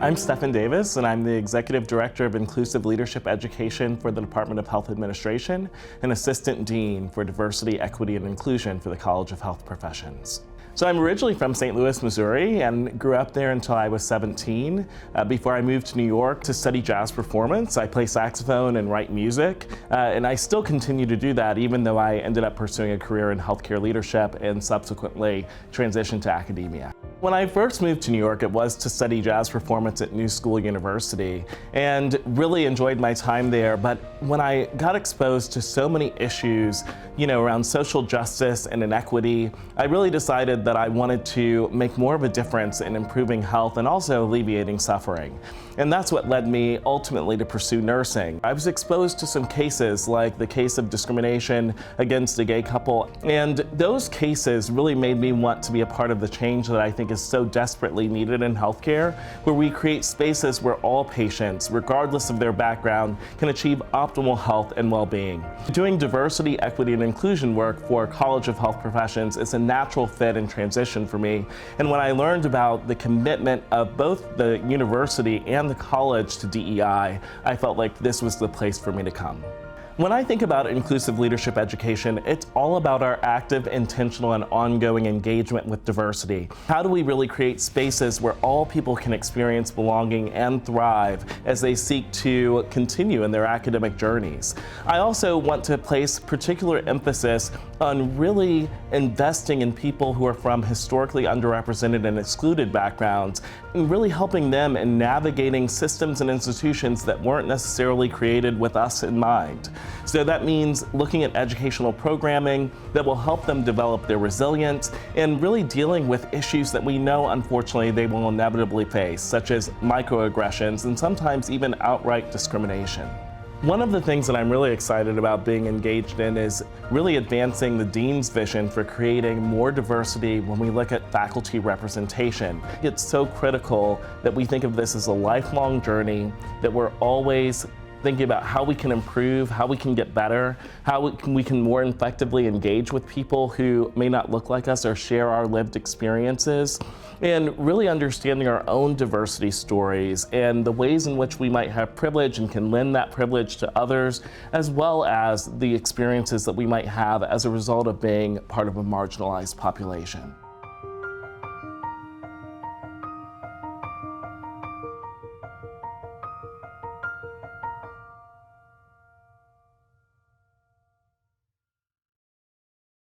I'm Stephan Davis, and I'm the Executive Director of Inclusive Leadership Education for the Department of Health Administration and Assistant Dean for Diversity, Equity, and Inclusion for the College of Health Professions. So I'm originally from St. Louis, Missouri, and grew up there until I was 17. Before I moved to New York to study jazz performance, I play saxophone and write music, and I still continue to do that, even though I ended up pursuing a career in healthcare leadership and subsequently transitioned to academia. When I first moved to New York, it was to study jazz performance at New School University, and really enjoyed my time there. But when I got exposed to so many issues, around social justice and inequity, I really decided that I wanted to make more of a difference in improving health and also alleviating suffering. And that's what led me ultimately to pursue nursing. I was exposed to some cases, like the case of discrimination against a gay couple, and those cases really made me want to be a part of the change that I think is so desperately needed in healthcare, where we create spaces where all patients, regardless of their background, can achieve optimal health and well-being. Doing diversity, equity, and inclusion work for College of Health Professions is a natural fit and transition for me. And when I learned about the commitment of both the university and the college to DEI, I felt like this was the place for me to come. When I think about inclusive leadership education, it's all about our active, intentional, and ongoing engagement with diversity. How do we really create spaces where all people can experience belonging and thrive as they seek to continue in their academic journeys? I also want to place particular emphasis on really investing in people who are from historically underrepresented and excluded backgrounds, and really helping them in navigating systems and institutions that weren't necessarily created with us in mind. So that means looking at educational programming that will help them develop their resilience and really dealing with issues that we know, unfortunately, they will inevitably face, such as microaggressions and sometimes even outright discrimination. One of the things that I'm really excited about being engaged in is really advancing the Dean's vision for creating more diversity when we look at faculty representation. It's so critical that we think of this as a lifelong journey, that we're always thinking about how we can improve, how we can get better, how we can more effectively engage with people who may not look like us or share our lived experiences, and really understanding our own diversity stories and the ways in which we might have privilege and can lend that privilege to others, as well as the experiences that we might have as a result of being part of a marginalized population.